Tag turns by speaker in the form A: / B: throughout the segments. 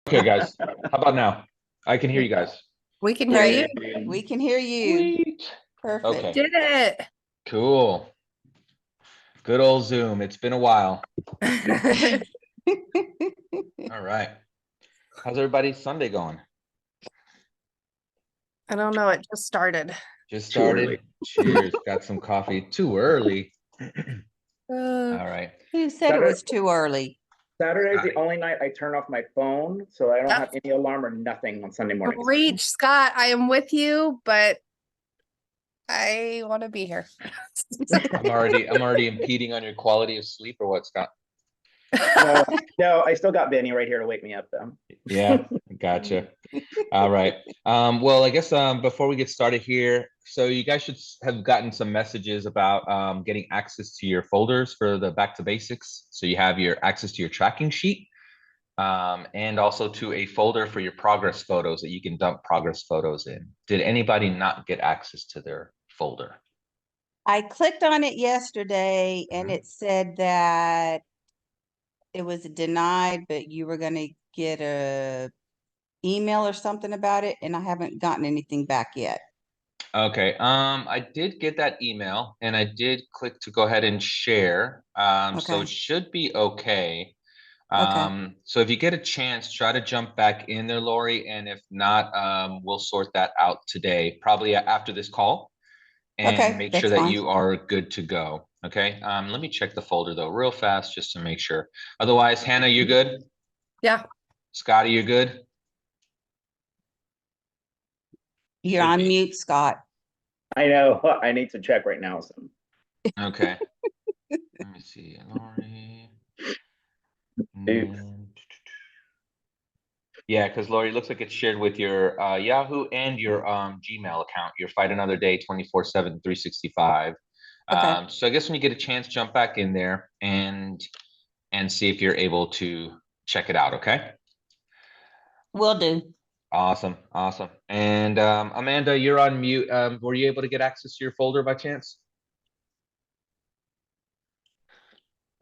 A: Okay, guys. How about now? I can hear you guys.
B: We can hear you.
C: Great. We can hear you.
A: Sweet.
C: Perfect.
A: Okay,
B: Did it.
A: cool. Good old Zoom. It's been a while. All right. How's everybody's Sunday going?
B: I don't know. It just started.
A: Just
D: Too early.
A: started. Cheers. Got some coffee. Too early.
B: Uh,
A: All right.
C: Who said it was too early?
D: Saturday's the
A: Right.
D: only night I turn off my phone, so I don't have
B: That's
D: any alarm or nothing on Sunday mornings.
B: Reach, Scott. I am with you, but I want to be here.
A: I'm already impeding on your quality of sleep or what, Scott?
D: No, I still got Benny right here to wake me up though.
A: Yeah, gotcha. All right. Well, I guess before we get started here, so you guys should have gotten some messages about getting access to your folders for the Back to Basics. So you have your access to your tracking sheet, and also to a folder for your progress photos that you can dump progress photos in. Did anybody not get access to their folder?
C: I clicked on it yesterday and
A: Mhm.
C: it said that it was denied, but you were going to get a email or something about it, and I haven't gotten anything back yet.
A: Okay, I did get that email and I did click to go ahead and share. So
C: Okay.
A: it should be okay.
C: Okay.
A: So if you get a chance, try to jump back in there, Lori, and if not, we'll sort that out today, probably after this call, and
C: Okay,
A: make sure
C: that's
A: that
C: fine.
A: you are good to go. Okay. Let me check the folder though real fast just to make sure. Otherwise, Hannah, you're good?
B: Yeah.
A: Scotty, you're good?
C: You're
A: Should
C: on
A: be.
C: mute, Scott.
D: I know. I need to check right now. So.
A: Okay. Let me see. Lori.
D: Oops.
A: Yeah, because Lori, it looks like it's shared with your Yahoo and your Gmail account, your Fight Another Day 24/7 365.
C: Okay.
A: So I guess when you get a chance, jump back in there and see if you're able to check it out, okay?
C: Will do.
A: Awesome, awesome. And Amanda, you're on mute. Were you able to get access to your folder by chance?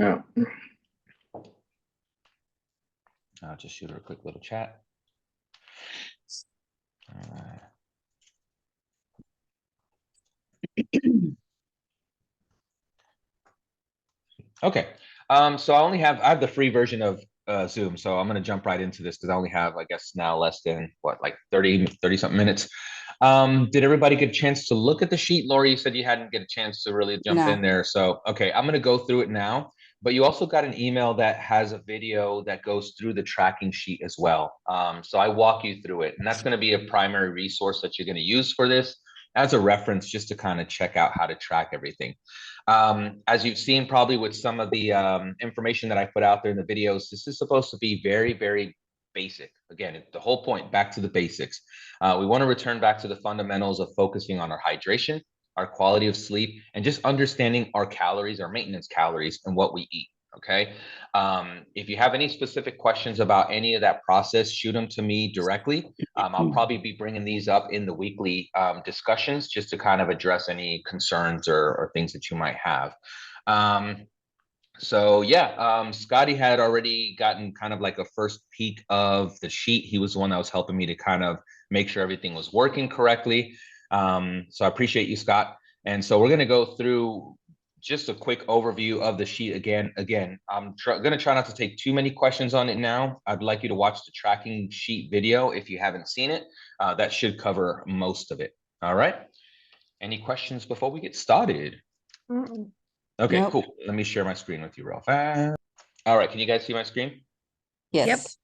D: Oh.
A: I'll just shoot her a quick little chat. All right. Okay. So I have the free version of Zoom, so I'm gonna jump right into this because I only have, I guess, now less than what, like 30 something minutes. Did everybody get a chance to look at the sheet? Lori, you said you hadn't get a chance to really jump in
C: No.
A: there. So okay, I'm gonna go through it now. But you also got an email that has a video that goes through the tracking sheet as well. So I walk you through it, and that's gonna be a primary resource that you're gonna use for this as a reference just to kind of check out how to track everything. As you've seen probably with some of the information that I put out there in the videos, this is supposed to be very, very basic. Again, the whole point, back to the basics. We want to return back to the fundamentals of focusing on our hydration, our quality of sleep, and just understanding our calories, our maintenance calories, and what we eat. Okay. If you have any specific questions about any of that process, shoot them to me directly. I'll probably be bringing these up in the weekly discussions just to kind of address any concerns or things that you might have. So yeah, Scotty had already gotten kind of like a first peek of the sheet. He was the one that was helping me to kind of make sure everything was working correctly. So I appreciate you, Scott. And so we're going to go through just a quick overview of the sheet again. I'm going to try not to take too many questions on it now. I'd like you to watch the tracking sheet video if you haven't seen it. That should cover most of it. All right. Any questions before we get started? Okay,
C: Nope.
A: cool. Let me share my screen with you real fast. All right, can you guys see my screen?
C: Yes.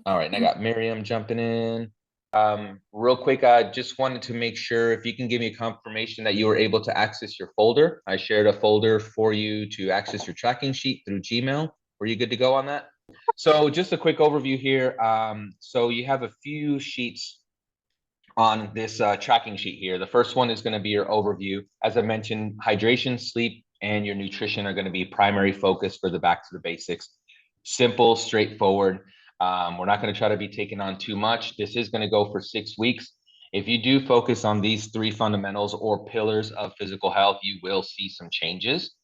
A: All right, and I got Miriam jumping in. Real quick, I just wanted to make sure if you can give me a confirmation that you were able to access your folder. I shared a folder for you to access your tracking sheet through Gmail. Were you good to go on that? So just a quick overview here. So you have a few sheets on this tracking sheet here. The first one is going to be your overview. As I mentioned, hydration, sleep, and your nutrition are going to be primary focus for the back to the basics. Simple, straightforward. We're not going to try to be taking on too much. This is going to go for 6 weeks. If you do focus on these 3 fundamentals or pillars of physical health, you will see some changes.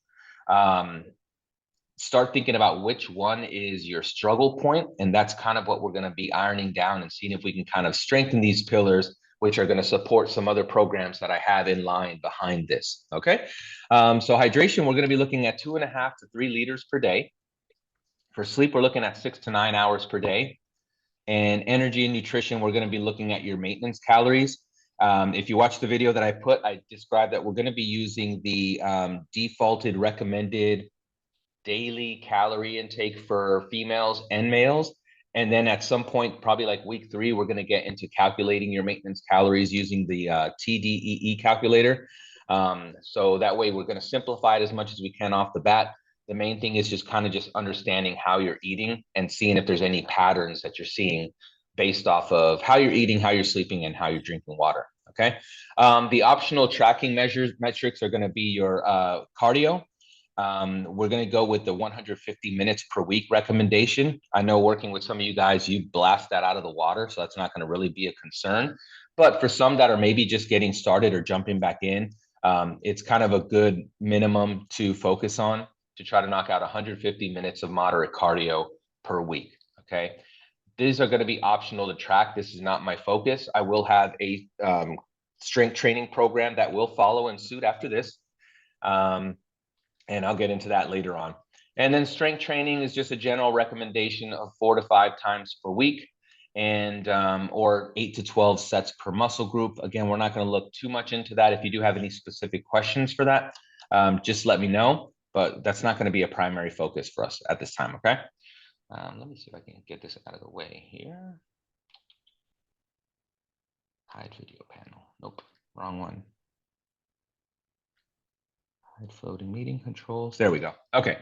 A: start thinking about which one is your struggle point, and that's kind of what we're going to be ironing down and seeing if we can kind of strengthen these pillars, which are going to support some other programs that I have in line behind this. Okay, so hydration, we're going to be looking at 2.5 to 3 liters per day. For sleep, we're looking at 6 to 9 hours per day. And energy and nutrition, we're going to be looking at your maintenance calories. If you watch the video that I put, I described that we're going to be using the defaulted recommended daily calorie intake for females and males. And then at some point, probably like week 3, we're going to get into calculating your maintenance calories using the TDEE calculator. So that way we're going to simplify it as much as we can off the bat. The main thing is just kind of just understanding how you're eating and seeing if there's any patterns that you're seeing based off of how you're eating, how you're sleeping, and how you're drinking water. Okay. The optional tracking metrics are going to be your cardio. We're going to go with the 150 minutes per week recommendation. I know working with some of you guys, you blast that out of the water, so that's not going to really be a concern. But for some that are maybe just getting started or jumping back in, it's kind of a good minimum to focus on to try to knock out 150 minutes of moderate cardio per week. Okay. These are going to be optional to track. This is not my focus. I will have a strength training program that will follow in suit after this. And I'll get into that later on. And then strength training is just a general recommendation of 4 to 5 times per week, and or 8 to 12 sets per muscle group. Again, we're not going to look too much into that. If you do have any specific questions for that, just let me know. But that's not going to be a primary focus for us at this time. Okay. Let me see if I can get this out of the way here. Hide video panel. Nope, wrong one. Hide floating meeting controls. There we go. Okay.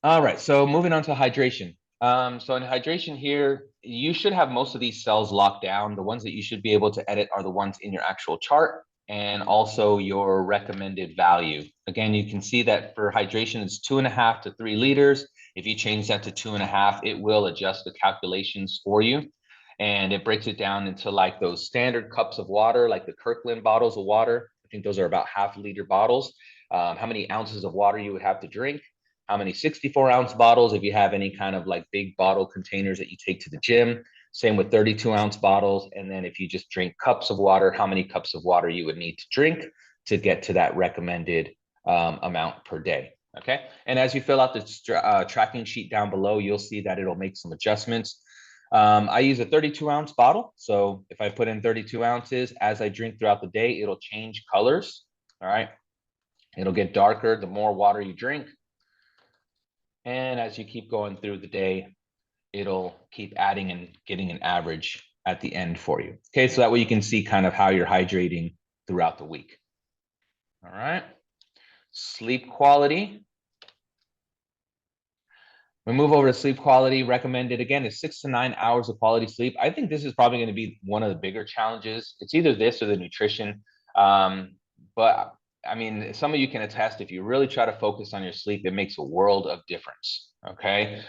A: All right. So moving on to hydration. So in hydration here, you should have most of these cells locked down. The ones that you should be able to edit are the ones in your actual chart and also your recommended value. Again, you can see that for hydration, it's 2.5 to 3 liters. If you change that to 2.5, it will adjust the calculations for you. And it breaks it down into like those standard cups of water, like the Kirkland bottles of water. I think those are about 1/2 liter bottles. How many ounces of water you would have to drink, how many 64-ounce bottles, if you have any kind of like big bottle containers that you take to the gym. Same with 32-ounce bottles. And then if you just drink cups of water, how many cups of water you would need to drink to get to that recommended amount per day. Okay. And as you fill out the tracking sheet down below, you'll see that it'll make some adjustments. I use a 32-ounce bottle. So if I put in 32 ounces, as I drink throughout the day, it'll change colors. All right. It'll get darker the more water you drink. And as you keep going through the day, it'll keep adding and getting an average at the end for you. Okay, so that way you can see kind of how you're hydrating throughout the week. All right. Sleep quality. We move over to sleep quality. Recommended again is 6 to 9 hours of quality sleep. I think this is probably going to be one of the bigger challenges. It's either this or the nutrition. But I mean, some of you can attest, if you really try to focus on your sleep, it makes a world of difference. Okay.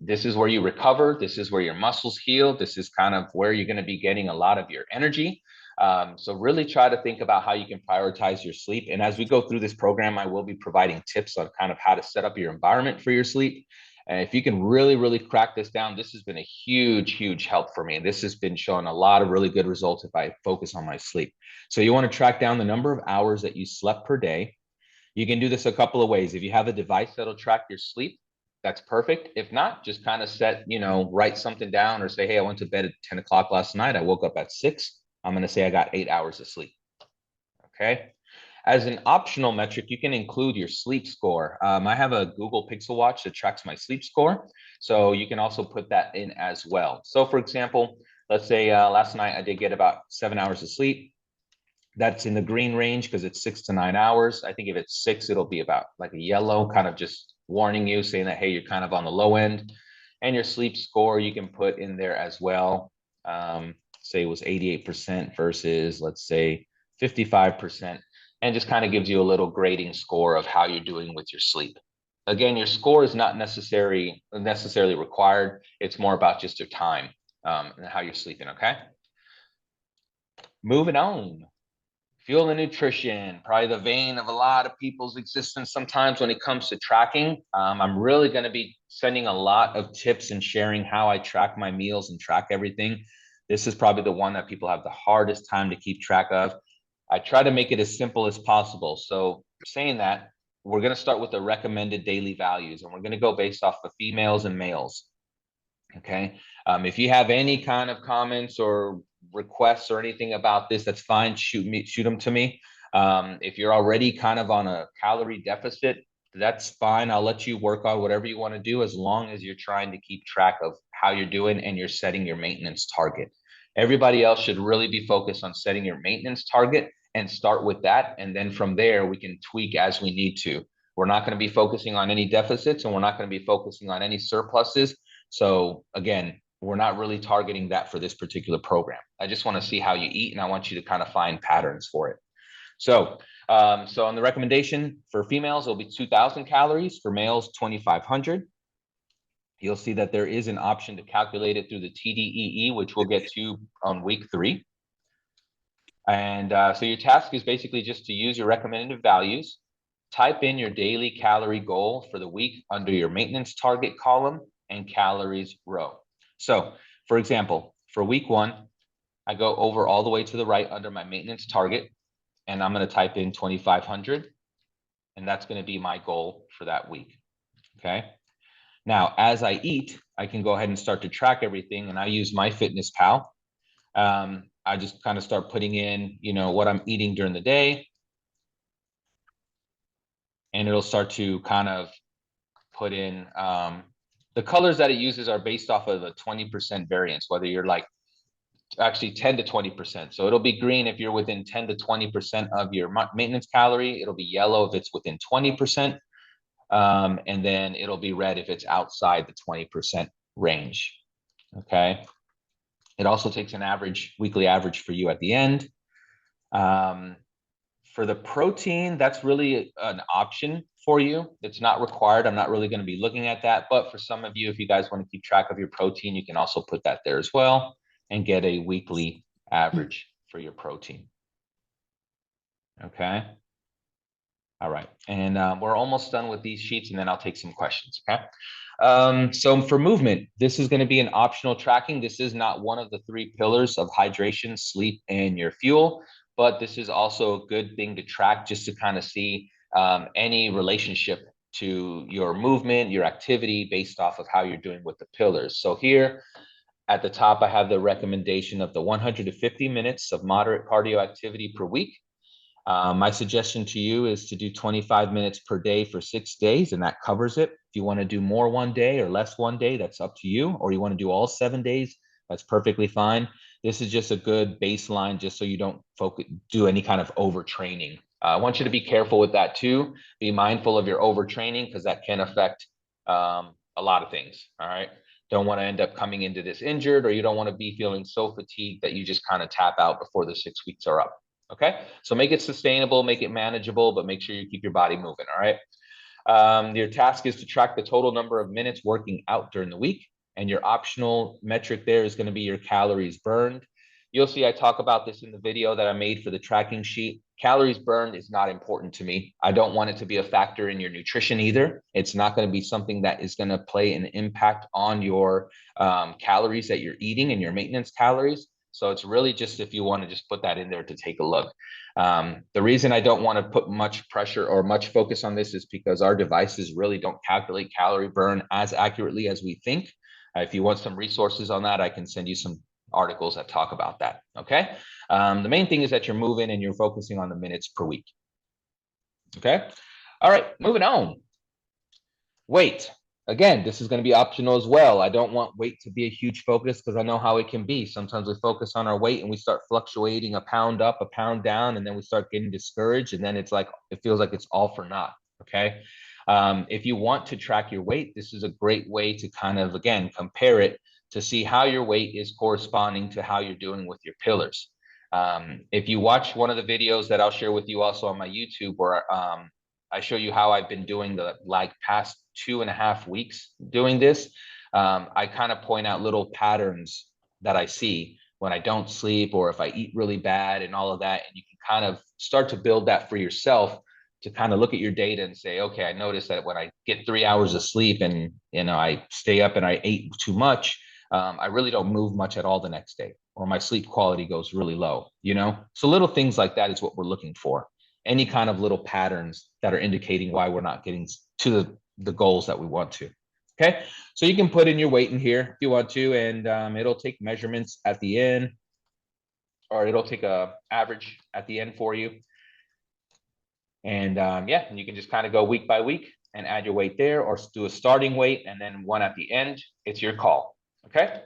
A: This is where you recover. This is where your muscles heal. This is kind of where you're going to be getting a lot of your energy. So really try to think about how you can prioritize your sleep. And as we go through this program, I will be providing tips on kind of how to set up your environment for your sleep. And if you can really, really crack this down, this has been a huge, huge help for me. And this has been showing a lot of really good results if I focus on my sleep. So you want to track down the number of hours that you slept per day. You can do this a couple of ways. If you have a device that'll track your sleep, that's perfect. If not, just kind of set, write something down or say, hey, I went to bed at 10 o'clock last night. I woke up at 6. I'm going to say I got 8 hours of sleep. Okay. As an optional metric, you can include your sleep score. I have a Google Pixel Watch that tracks my sleep score. So you can also put that in as well. So for example, let's say last night I did get about 7 hours of sleep. That's in the green range because it's 6 to 9 hours. I think if it's 6, it'll be about like a yellow, kind of just warning you, saying that, hey, you're kind of on the low end. And your sleep score, you can put in there as well. Say it was 88% versus, let's say, 55%. And just kind of gives you a little grading score of how you're doing with your sleep. Again, your score is not necessarily required. It's more about just your time and how you're sleeping, okay? Moving on. Fuel and nutrition, probably the vein of a lot of people's existence sometimes when it comes to tracking. I'm really going to be sending a lot of tips and sharing how I track my meals and track everything. This is probably the one that people have the hardest time to keep track of. I try to make it as simple as possible. So saying that, we're going to start with the recommended daily values, and we're going to go based off of females and males. Okay. If you have any kind of comments or requests or anything about this, that's fine. Shoot them to me. If you're already kind of on a calorie deficit, that's fine. I'll let you work on whatever you want to do, as long as you're trying to keep track of how you're doing and you're setting your maintenance target. Everybody else should really be focused on setting your maintenance target and start with that. And then from there, we can tweak as we need to. We're not going to be focusing on any deficits, and we're not going to be focusing on any surpluses. So again, we're not really targeting that for this particular program. I just want to see how you eat, and I want you to kind of find patterns for it. So, so on the recommendation for females, it'll be 2,000 calories. For males, 2,500. You'll see that there is an option to calculate it through the TDEE, which we'll get to on week 3. And so your task is basically just to use your recommended values, type in your daily calorie goal for the week under your maintenance target column and calories row. So for example, for week 1, I go over all the way to the right under my maintenance target, and I'm going to type in 2,500, and that's going to be my goal for that week. Okay. Now, as I eat, I can go ahead and start to track everything, and I use MyFitnessPal. I just kind of start putting in, you know, what I'm eating during the day, and it'll start to kind of put in the colors that it uses are based off of a 20% variance, whether you're like actually 10 to 20%. So it'll be green if you're within 10 to 20% of your maintenance calorie. It'll be yellow if it's within 20%. And then it'll be red if it's outside the 20% range. Okay. It also takes an average, weekly average for you at the end. For the protein, that's really an option for you. It's not required. I'm not really going to be looking at that. But for some of you, if you guys want to keep track of your protein, you can also put that there as well and get a weekly average for your protein. Okay. All right. And we're almost done with these sheets, and then I'll take some questions. Okay. So for movement, this is going to be an optional tracking. This is not one of the 3 pillars of hydration, sleep, and your fuel, but this is also a good thing to track just to kind of see any relationship to your movement, your activity based off of how you're doing with the pillars. So here at the top, I have the recommendation of the 150 minutes of moderate cardio activity per week. My suggestion to you is to do 25 minutes per day for 6 days, and that covers it. If you want to do more one day or less one day, that's up to you. Or you want to do all 7 days, that's perfectly fine. This is just a good baseline, just so you don't do any kind of overtraining. I want you to be careful with that too. Be mindful of your overtraining, because that can affect a lot of things. All right. Don't want to end up coming into this injured, or you don't want to be feeling so fatigued that you just kind of tap out before the 6 weeks are up. Okay, so make it sustainable, make it manageable, but make sure you keep your body moving. All right. Your task is to track the total number of minutes working out during the week, and your optional metric there is going to be your calories burned. You'll see I talk about this in the video that I made for the tracking sheet. Calories burned is not important to me. I don't want it to be a factor in your nutrition either. It's not going to be something that is going to play an impact on your calories that you're eating and your maintenance calories. So it's really just if you want to just put that in there to take a look. The reason I don't want to put much pressure or much focus on this is because our devices really don't calculate calorie burn as accurately as we think. If you want some resources on that, I can send you some articles that talk about that. Okay. The main thing is that you're moving and you're focusing on the minutes per week. Okay. All right. Moving on. Weight. Again, this is going to be optional as well. I don't want weight to be a huge focus, because I know how it can be. Sometimes we focus on our weight and we start fluctuating a pound up, a pound down, and then we start getting discouraged. And then it's like, it feels like it's all for naught. Okay. If you want to track your weight, this is a great way to kind of, again, compare it to see how your weight is corresponding to how you're doing with your pillars. If you watch one of the videos that I'll share with you also on my YouTube, where I show you how I've been doing the past 2.5 weeks doing this, I kind of point out little patterns that I see when I don't sleep or if I eat really bad and all of that. And you can kind of start to build that for yourself to kind of look at your data and say, okay, I noticed that when I get 3 hours of sleep and, I stay up and I ate too much, I really don't move much at all the next day, or my sleep quality goes really low, So little things like that is what we're looking for. Any kind of little patterns that are indicating why we're not getting to the goals that we want to. Okay, so you can put in your weight in here if you want to, and it'll take measurements at the end, or it'll take a average at the end for you. And yeah, and you can just kind of go week by week and add your weight there, or do a starting weight and then one at the end. It's your call. Okay.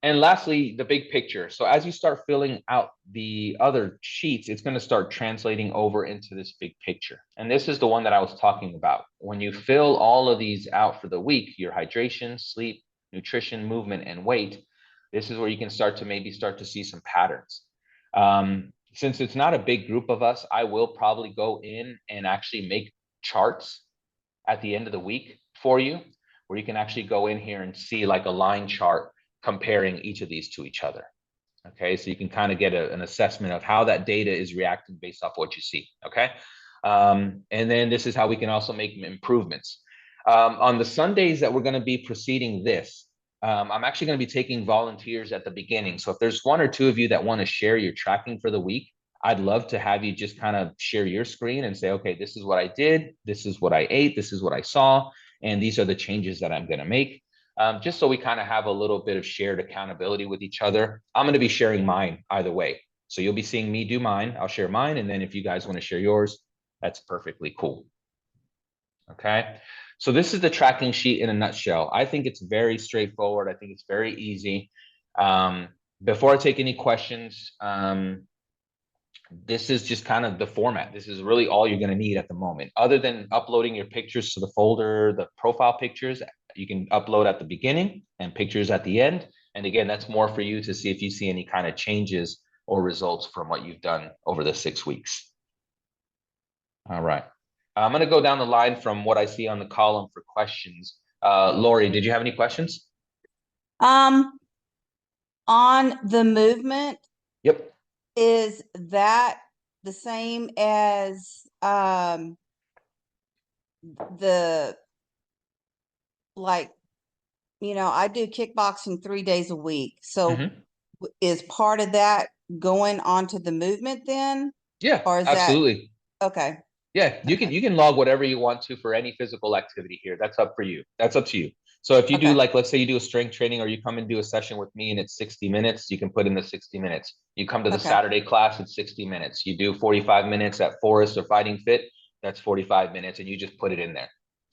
A: And lastly, the big picture. So as you start filling out the other sheets, it's going to start translating over into this big picture. And this is the one that I was talking about. When you fill all of these out for the week, your hydration, sleep, nutrition, movement, and weight, this is where you can start to see some patterns. Since it's not a big group of us, I will probably go in and actually make charts at the end of the week for you, where you can actually go in here and see like a line chart comparing each of these to each other. Okay, so you can kind of get an assessment of how that data is reacting based off what you see. Okay, and then this is how we can also make improvements. On the Sundays that we're going to be proceeding this, I'm actually going to be taking volunteers at the beginning. So if there's one or two of you that want to share your tracking for the week, I'd love to have you just kind of share your screen and say, okay, this is what I did, this is what I ate, this is what I saw, and these are the changes that I'm going to make. Just so we kind of have a little bit of shared accountability with each other. I'm going to be sharing mine either way. So you'll be seeing me do mine. I'll share mine. And then if you guys want to share yours, that's perfectly cool. Okay. So this is the tracking sheet in a nutshell. I think it's very straightforward. I think it's very easy. Before I take any questions, this is just kind of the format. This is really all you're going to need at the moment. Other than uploading your pictures to the folder, the profile pictures, you can upload at the beginning and pictures at the end. And again, that's more for you to see if you see any kind of changes or results from what you've done over the 6 weeks. All right. I'm going to go down the line from what I see on the column for questions. Lori, did you have any questions?
C: On the movement,
A: Yep.
C: is that the same as the, like, I do kickboxing 3 days a week. So is part of that going onto the movement then?
A: Yeah,
C: Or is
A: absolutely.
C: that okay?
A: Yeah, you can log whatever you want to for any physical activity here. That's up for you. That's up to you. So if you do,
C: Okay.
A: like, let's say you do a strength training or you come and do a session with me and it's 60 minutes, you can put in the 60 minutes. You come to the
C: Okay.
A: Saturday class, it's 60 minutes. You do 45 minutes at Forest or Fighting Fit, that's 45 minutes, and you just put it in there.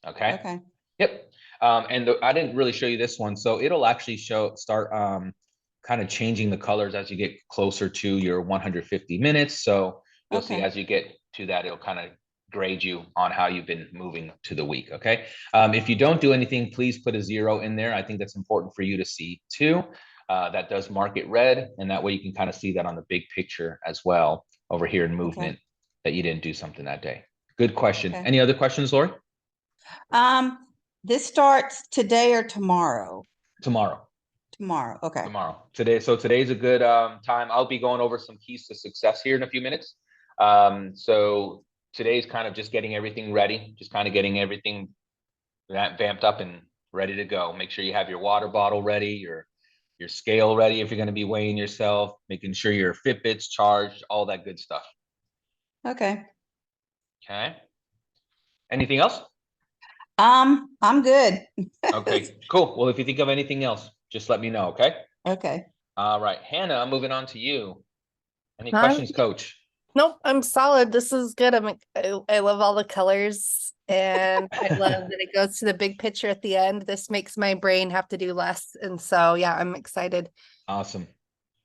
A: Okay.
C: Okay.
A: Yep. And I didn't really show you this one. So it'll actually start kind of changing the colors as you get closer to your 150 minutes. So you'll see
C: Okay.
A: as you get to that, it'll kind of grade you on how you've been moving to the week. Okay. If you don't do anything, please put a 0 in there. I think that's important for you to see too. That does mark it red, and that way you can kind of see that on the big picture as well over here in movement, that you didn't do something that day. Good question.
C: Okay.
A: Any other questions, Lori?
C: This starts today or tomorrow?
A: Tomorrow.
C: Tomorrow. Okay.
A: Tomorrow. So today's a good time. I'll be going over some keys to success here in a few minutes. So today's kind of just getting everything ready, just kind of getting everything vamped up and ready to go. Make sure you have your water bottle ready, your scale ready if you're going to be weighing yourself, making sure your Fitbit's charged, all that good stuff.
C: Okay.
A: Okay. Anything else?
C: I'm good.
A: Okay, cool. Well, if you think of anything else, just let me know. Okay.
C: Okay.
A: All right, Hannah, I'm moving on to you. Any
B: Huh?
A: questions, Coach?
B: Nope, I'm solid. This is good. I love all the colors, and I love that it goes to the big picture at the end. This makes my brain have to do less. And so yeah, I'm excited.
A: Awesome.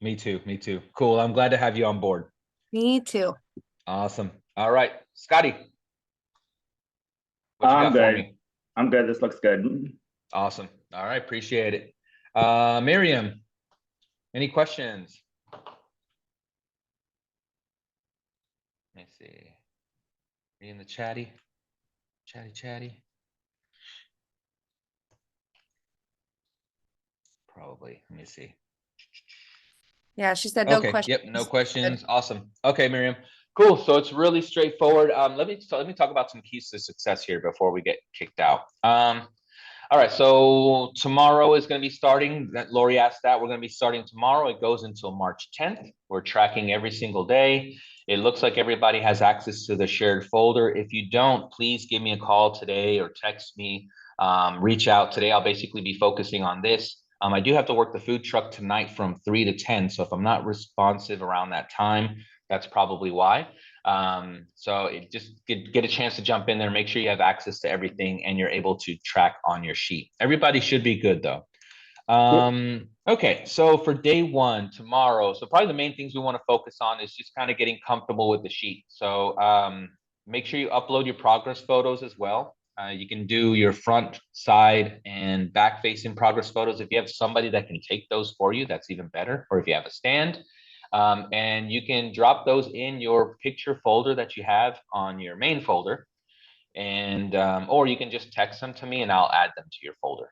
A: Me too. Me too. Cool. I'm glad to have you on board.
B: Me too.
A: Awesome. All right, Scotty. What you
D: I'm
A: got for
D: good.
A: me?
D: I'm good. This looks good.
A: Awesome. All right, appreciate it. Miriam, any questions? Let me see. Are you in the chatty? Chatty. Probably. Let me see.
B: Yeah, she said no
A: Okay,
B: questions.
A: yep, no questions. Awesome. Okay, Miriam. Cool. So it's really straightforward. Let me talk about some keys to success here before we get kicked out. All right, so tomorrow is going to be starting. That Lori asked that. We're going to be starting tomorrow. It goes until March 10th. We're tracking every single day. It looks like everybody has access to the shared folder. If you don't, please give me a call today or text me. Reach out today. I'll basically be focusing on this. I do have to work the food truck tonight from 3 to 10. So if I'm not responsive around that time, that's probably why. So just get a chance to jump in there, make sure you have access to everything and you're able to track on your sheet. Everybody should be good though. Okay, so for day one, tomorrow, so probably the main things we want to focus on is just kind of getting comfortable with the sheet. So make sure you upload your progress photos as well. You can do your front, side, and back facing progress photos. If you have somebody that can take those for you, that's even better. Or if you have a stand, and you can drop those in your picture folder that you have on your main folder, and or you can just text them to me and I'll add them to your folder.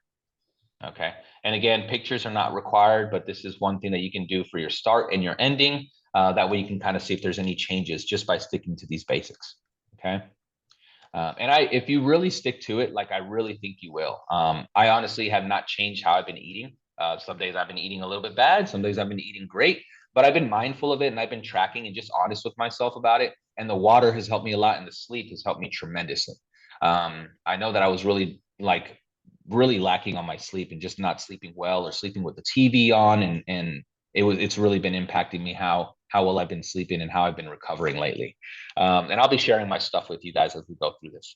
A: Okay, and again, pictures are not required, but this is one thing that you can do for your start and your ending. That way you can kind of see if there's any changes just by sticking to these basics. Okay. And if you really stick to it, like I really think you will. I honestly have not changed how I've been eating. Some days I've been eating a little bit bad. Some days I've been eating great, but I've been mindful of it and I've been tracking and just honest with myself about it. And the water has helped me a lot, and the sleep has helped me tremendously. I know that I was really lacking on my sleep and just not sleeping well or sleeping with the TV on, and it's really been impacting me how well I've been sleeping and how I've been recovering lately. And I'll be sharing my stuff with you guys as we go through this.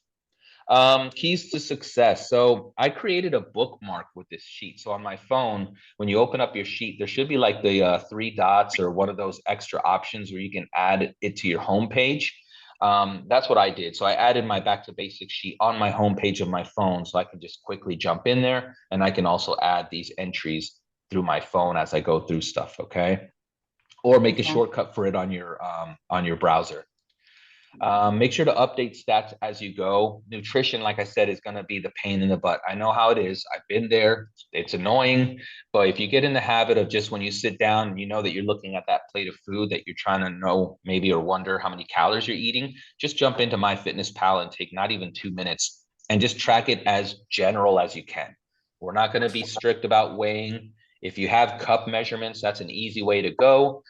A: Keys to success. So I created a bookmark with this sheet. So on my phone, when you open up your sheet, there should be like the 3 dots or one of those extra options where you can add it to your home page. That's what I did. So I added my back to basics sheet on my home page of my phone, so I can just quickly jump in there, and I can also add these entries through my phone as I go through stuff. Okay, or make a shortcut for it on your browser. Make sure to update stats as you go. Nutrition, like I said, is going to be the pain in the butt. I know how it is. I've been there. It's annoying. But if you get in the habit of just when you sit down and you know that you're looking at that plate of food that you're trying to know maybe or wonder how many calories you're eating, just jump into MyFitnessPal and take not even 2 minutes and just track it as general as you can. We're not going to be strict about weighing. If you have cup measurements, that's an easy way to go.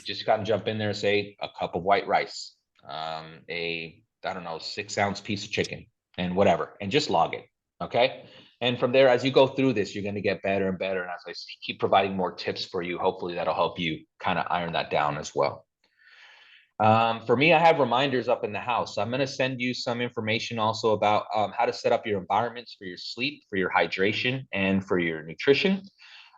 A: Just kind of jump in there and say a cup of white rice, I don't know, 6-ounce piece of chicken and whatever, and just log it. Okay. And from there, as you go through this, you're going to get better and better. And as I keep providing more tips for you, hopefully that'll help you kind of iron that down as well. For me, I have reminders up in the house. I'm going to send you some information also about how to set up your environments for your sleep, for your hydration, and for your nutrition.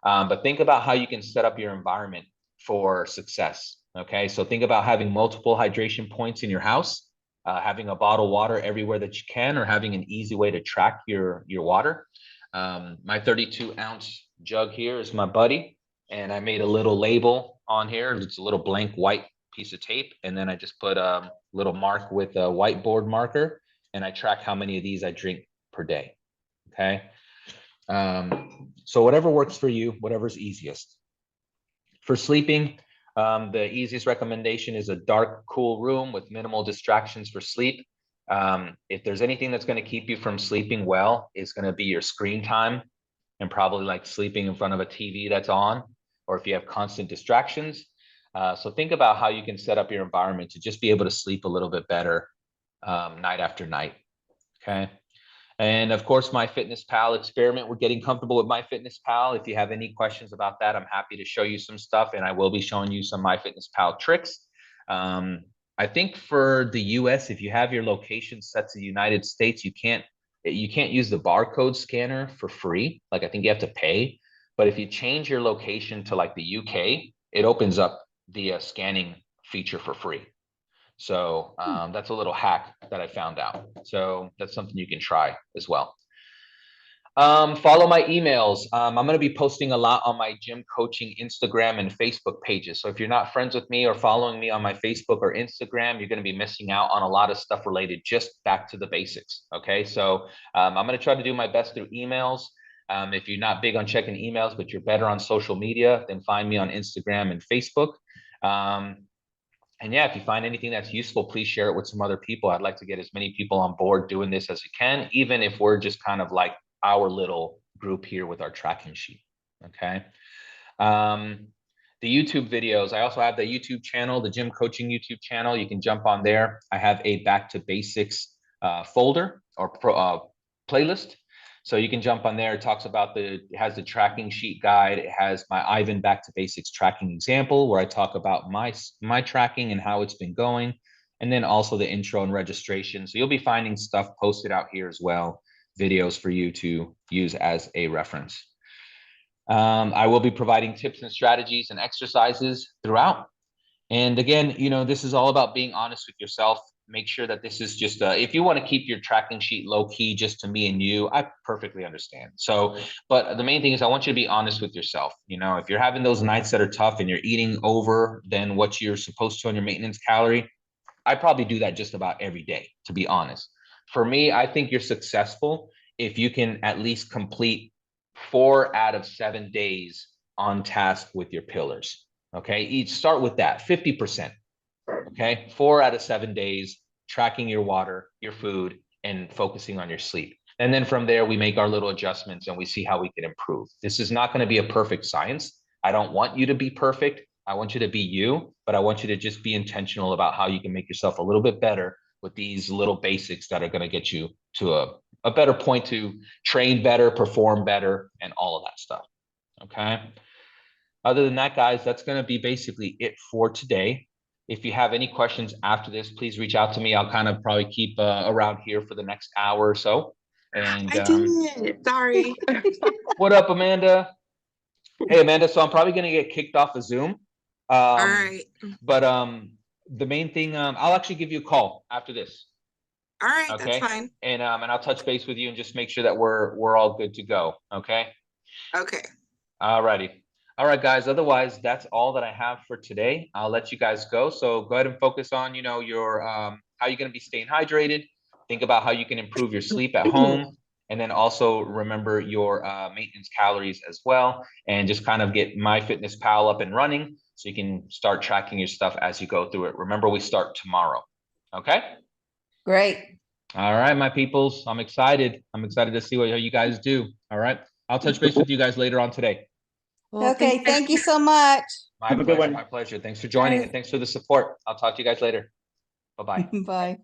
A: But think about how you can set up your environment for success. Okay, so think about having multiple hydration points in your house, having a bottled water everywhere that you can, or having an easy way to track your water. My 32-ounce jug here is my buddy, and I made a little label on here. It's a little blank white piece of tape, and then I just put a little mark with a whiteboard marker, and I track how many of these I drink per day. Okay, so whatever works for you, whatever's easiest. For sleeping, the easiest recommendation is a dark, cool room with minimal distractions for sleep. If there's anything that's going to keep you from sleeping well, it's going to be your screen time, and probably like sleeping in front of a TV that's on, or if you have constant distractions. So think about how you can set up your environment to just be able to sleep a little bit better night after night. Okay. And of course, MyFitnessPal, experiment with getting comfortable with MyFitnessPal. If you have any questions about that, I'm happy to show you some stuff, and I will be showing you some MyFitnessPal tricks. I think for the US, if you have your location set to the United States, you can't use the barcode scanner for free. Like I think you have to pay. But if you change your location to like the UK, it opens up the scanning feature for free. So that's a little hack that I found out. So that's something you can try as well. Follow my emails. I'm going to be posting a lot on my gym coaching Instagram and Facebook pages. So if you're not friends with me or following me on my Facebook or Instagram, you're going to be missing out on a lot of stuff related just back to the basics. Okay. So I'm going to try to do my best through emails. If you're not big on checking emails, but you're better on social media, then find me on Instagram and Facebook. And yeah, if you find anything that's useful, please share it with some other people. I'd like to get as many people on board doing this as we can, even if we're just kind of like our little group here with our tracking sheet. Okay. The YouTube videos, I also have the YouTube channel, the gym coaching YouTube channel. You can jump on there. I have a back to basics folder or playlist. So you can jump on there. It talks about it has the tracking sheet guide. It has my Ivan back to basics tracking example where I talk about my tracking and how it's been going. And then also the intro and registration. So you'll be finding stuff posted out here as well, videos for you to use as a reference. I will be providing tips and strategies and exercises throughout. And again, this is all about being honest with yourself. Make sure that this is just, if you want to keep your tracking sheet low key just to me and you, I perfectly understand. So, but the main thing is I want you to be honest with yourself. If you're having those nights that are tough and you're eating over than what you're supposed to on your maintenance calorie, I probably do that just about every day, to be honest. For me, I think you're successful if you can at least complete 4 out of 7 days on task with your pillars. Okay, each start with that 50%. Okay, 4 out of 7 days, tracking your water, your food, and focusing on your sleep. And then from there, we make our little adjustments and we see how we can improve. This is not going to be a perfect science. I don't want you to be perfect. I want you to be you, but I want you to just be intentional about how you can make yourself a little bit better with these little basics that are going to get you to a better point to train better, perform better, and all of that stuff. Okay. Other than that, guys, that's going to be basically it for today. If you have any questions after this, please reach out to me. I'll kind of probably keep around here for the next hour or so. And
E: I did. Sorry.
A: What up, Amanda? Hey, Amanda. So I'm probably going to get kicked off of Zoom.
E: All right.
A: But the main thing, I'll actually give you a call after this.
E: All right.
A: Okay.
E: That's fine.
A: And I'll touch base with you and just make sure that we're all good to go. Okay.
E: Okay.
A: All righty. All right, guys. Otherwise, that's all that I have for today. I'll let you guys go. So go ahead and focus on, your how you're going to be staying hydrated. Think about how you can improve your sleep at home. And then also remember your maintenance calories as well. And just kind of get MyFitnessPal up and running so you can start tracking your stuff as you go through it. Remember, we start tomorrow. Okay?
C: Great.
A: All right, my peoples. I'm excited. I'm excited to see what you guys do. All right. I'll touch base with you guys later on today.
B: Well,
C: Okay, thank you so much.
A: My
D: Have a good
A: pleasure.
D: one.
A: My pleasure. Thanks for joining and thanks for the support. I'll talk to you guys later. Bye-bye.
C: Bye.